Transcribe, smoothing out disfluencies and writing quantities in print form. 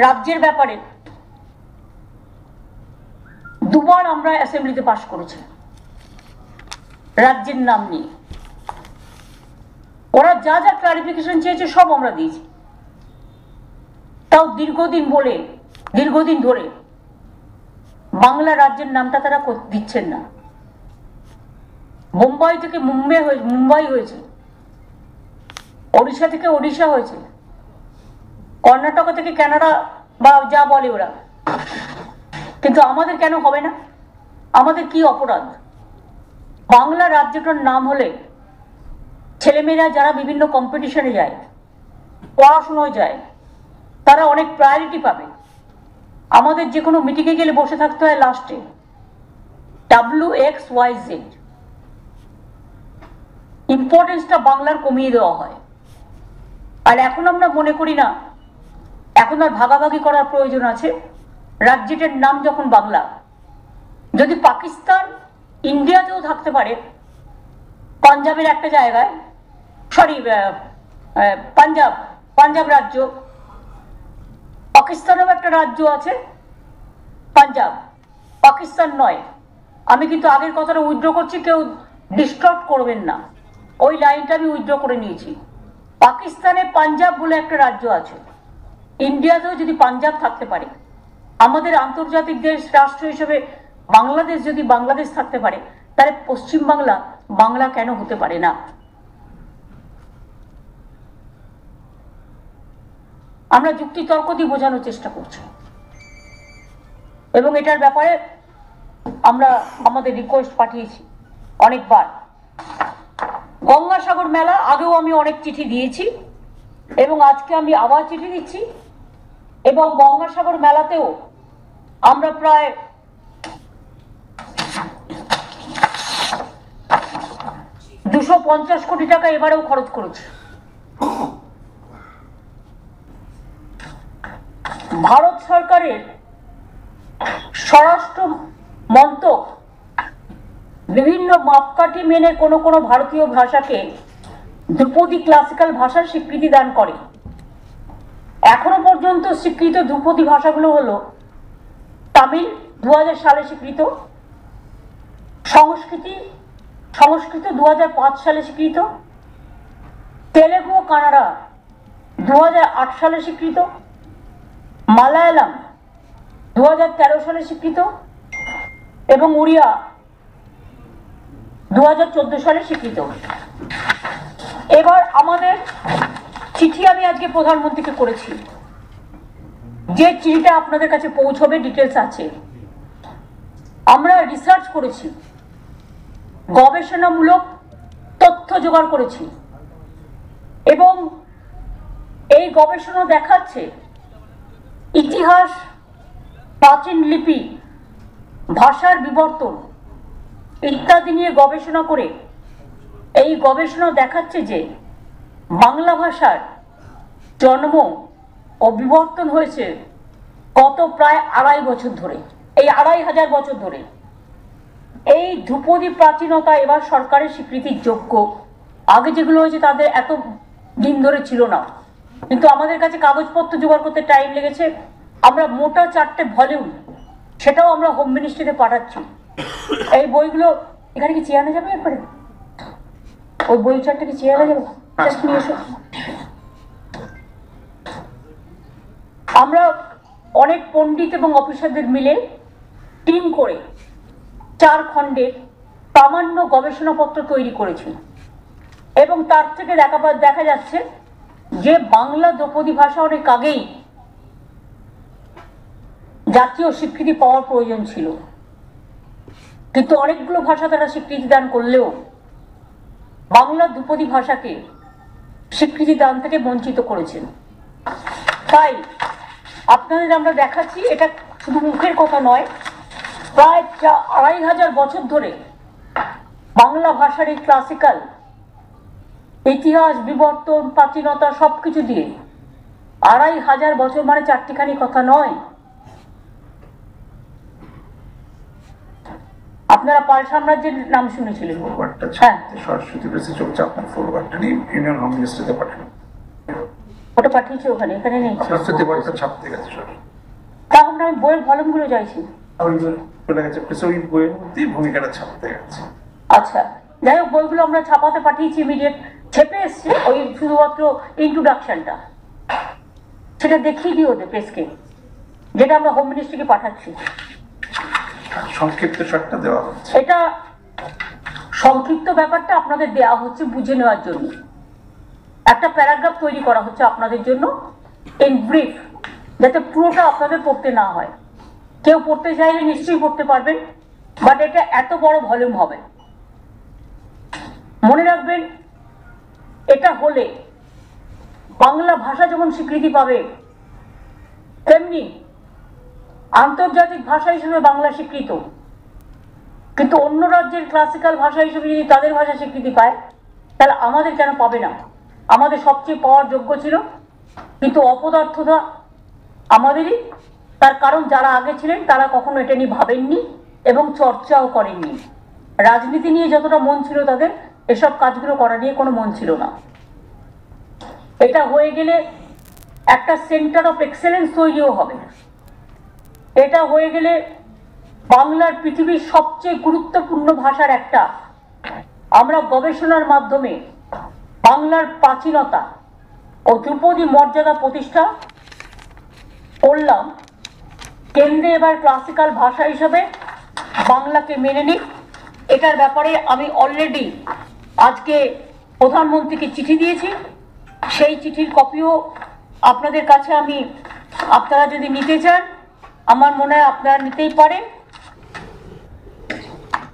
রাজ্যের ব্যাপারে দুবার আমরা অ্যাসেম্বলিতে পাশ করেছি রাজ্যের নাম নিয়ে। ওরা যা যা ক্লারিফিকেশন চেয়েছে সব আমরা দিয়েছি। তাও দীর্ঘদিন ধরে বাংলা রাজ্যের নামটা তারা দিচ্ছেন না। মুম্বাই থেকে মুম্বাই হয়েছে, ওড়িশা থেকে ওড়িশা হয়েছে, কর্ণাটক থেকে কানাডা বা যা বলে ওরা, কিন্তু আমাদের কেন হবে না? আমাদের কি অপরাধ? বাংলা রাজ্যটার নাম হলে ছেলেমেয়েরা যারা বিভিন্ন কম্পিটিশনে যায়, পড়াশোনায় যায়, তারা অনেক প্রায়োরিটি পাবে। আমাদের যে কোনো মিটিংয়ে গেলে বসে থাকতে হয় লাস্টে WXYZ, ইম্পর্টেন্সটা বাংলার কমিয়ে দেওয়া হয়। আর এখন আমরা মনে করি না এখন আর ভাগাভাগি করার প্রয়োজন আছে। রাজ্যটার নাম যখন বাংলা, যদি পাকিস্তান ইন্ডিয়াতেও থাকতে পারে, পাঞ্জাবের একটা জায়গায়, পাঞ্জাব রাজ্য, পাকিস্তানেও একটা রাজ্য আছে পাঞ্জাব, পাকিস্তান নয়। আমি কিন্তু আগের কথাটা উইথড্র করছি, কেউ ডিস্টার্ব করবেন না, ওই লাইনটা আমি উইথড্র করে নিয়েছি। পাকিস্তানে পাঞ্জাব বলে একটা রাজ্য আছে, ইন্ডিয়াতেও যদি পাঞ্জাব থাকতে পারে, আমাদের আন্তর্জাতিক দেশ রাষ্ট্র হিসেবে বাংলাদেশ যদি বাংলাদেশ থাকতে পারে, তাহলে পশ্চিম বাংলা বাংলা কেন হতে পারে না? আমরা যুক্তি তর্ক দিয়ে বোঝানোর চেষ্টা করছি এবং এটার ব্যাপারে আমরা আমাদের রিকোয়েস্ট পাঠিয়েছি অনেকবার। গঙ্গাসাগর মেলা আগেও আমি অনেক চিঠি দিয়েছি এবং আজকে আমি আবার চিঠি দিচ্ছি। এবং গঙ্গাসাগর মেলাতেও আমরা প্রায় 250 কোটি টাকা এবারেও খরচ করেছি। ভারত সরকারের স্বরাষ্ট্র মন্ত্রক বিভিন্ন মাপকাঠি মেনে কোনো কোনো ভারতীয় ভাষাকে ধ্রুপদী ক্লাসিক্যাল ভাষার স্বীকৃতি দান করে। এখনো পর্যন্ত স্বীকৃত ধ্রুপদী ভাষাগুলো হলো তামিল 2000 সালে স্বীকৃত, সংস্কৃত 2005 সালে স্বীকৃত, তেলেগু ও কানাডা 2008 সালে স্বীকৃত, মালায়ালাম 2013 সালে স্বীকৃত এবং উড়িয়া 2014 সালে স্বীকৃত। এবার আমাদের চিঠি আমি আজকে প্রধানমন্ত্রীকে করেছি, যে চিঠিটা আপনাদের কাছে পৌঁছবে, ডিটেলস আছে। আমরা রিসার্চ করেছি, গবেষণামূলক তথ্য জোগাড় করেছি এবং এই গবেষণা দেখাচ্ছে ইতিহাস, প্রাচীন লিপি, ভাষার বিবর্তন ইত্যাদি নিয়ে গবেষণা করে এই গবেষণা দেখাচ্ছে যে বাংলা ভাষার জন্ম ও বিবর্তন হয়েছে গত প্রায় 2.5 বছর ধরে, এই 2500 বছর ধরে। এই ধ্রুপদী প্রাচীনতা এবার সরকারের স্বীকৃতির যোগ্য। আগে যেগুলো হয়েছে তাদের এত দিন ধরে ছিল না, কিন্তু আমাদের কাছে কাগজপত্র জোগাড় করতে টাইম লেগেছে। আমরা মোটা 4টে ভলিউম, সেটাও আমরা হোম মিনিস্ট্রিতে পাঠাচ্ছি। এই বইগুলো এখানে কি চেয়ে আনা যাবে? এরপরে ওই বই 4টে কি চেয়ে আনা যাবে? জাস্ট নিয়ে এসো। আমরা অনেক পণ্ডিত এবং অফিসারদের মিলে টিম করে 4 খণ্ডের প্রামাণ্য গবেষণাপত্র তৈরি করেছি এবং তার থেকে দেখা যাচ্ছে যে বাংলা ধ্রুপদী ভাষা অনেক আগেই জাতীয় স্বীকৃতি পাওয়ার প্রয়োজন ছিল, কিন্তু অনেকগুলো ভাষা তারা স্বীকৃতি দান করলেও বাংলা ধ্রুপদী ভাষাকে স্বীকৃতি দান থেকে বঞ্চিত করেছেন। তাই আপনাদের আমরা দেখাচ্ছি, এটা শুধু মুখের কথা নয়, প্রায় 2500 বছর ধরে বাংলা ভাষার এই ক্লাসিক্যাল ইতিহাস, বিবর্তন, প্রাচীনতা সবকিছু দিয়ে 2500 বছর, মানে 4টিখানি কথা নয়। আপনারা পাল সাম্রাজ্যের নাম শুনেছিলেন? হ্যাঁ, সরস্বতী প্রেসে চলছে, আপনার ফরওয়ার্ডটা নিয়ে ইউনিয়ন হোম মিনিস্ট্রিতে পাঠানো। ওটা পাঠিয়েছি, ওখানে এখানে নেই। সরস্বতী বইটা ছাপতে গেছে। আমি বইয়ের ভলিউমগুলো চাইছি। আমি বলে গেছে ওই বইয়ের মধ্যেই ভূমিকাটা ছাপতে গেছে। আচ্ছা, যাই হোক, বইগুলো আমরা ছাপাতে পাঠিয়েছি, ইমিডিয়েট ছেপে এসছে, ওই শুধুমাত্র ইন্ট্রোডাকশনটা সেটা দেখিয়ে দিই ওদের প্রেসকে, যেটা আমরা হোম মিনিস্ট্রিকে পাঠাচ্ছি। সংক্ষিপ্ত সারটা দেওয়া হচ্ছে। এটা সংক্ষিপ্ত ব্যাপারটা আপনাদের দেওয়া হচ্ছে বুঝে নেওয়ার জন্য, একটা প্যারাগ্রাফ তৈরি করা হচ্ছে আপনাদের জন্য ইন ব্রিফ, যাতে পুরোটা আপনাদের পড়তে না হয়। কেউ পড়তে চাইলে নিশ্চয়ই পড়তে পারবেন, বাট এটা এত বড় ভলিউম হবে। মনে রাখবেন, এটা হলে বাংলা ভাষা যেমন স্বীকৃতি পাবে, তেমনি আন্তর্জাতিক ভাষা হিসেবে বাংলা স্বীকৃত। কিন্তু অন্য রাজ্যের ক্লাসিক্যাল ভাষা হিসেবে যদি তাদের ভাষা স্বীকৃতি পায়, তাহলে আমাদের কেন পাবে না? আমাদের সবচেয়ে পাওয়ার যোগ্য ছিল, কিন্তু অপদার্থতা আমাদেরই। তার কারণ যারা আগে ছিলেন তারা কখনো এটা নিয়ে ভাবেননি এবং চর্চাও করেননি। রাজনীতি নিয়ে যতটা মন ছিল তাদের, এসব কাজগুলো করা নিয়ে কোনো মন ছিল না। এটা হয়ে গেলে একটা সেন্টার অফ এক্সেলেন্স তৈরিও হবে। এটা হয়ে গেলে বাংলার পৃথিবীর সবচেয়ে গুরুত্বপূর্ণ ভাষার একটা, আমরা গবেষণার মাধ্যমে বাংলার প্রাচীনতা ও ধ্রুপদী মর্যাদা প্রতিষ্ঠা করলাম। কেন্দ্রে এবার ক্লাসিক্যাল ভাষা হিসাবে বাংলাকে মেনে নিক, এটার ব্যাপারে আমি অলরেডি আজকে প্রধানমন্ত্রীকে চিঠি দিয়েছি। সেই চিঠির কপিও আপনাদের কাছে আপনারা যদি নিতে চান, আমার মনে হয় আপনারা নিতেই পারেন।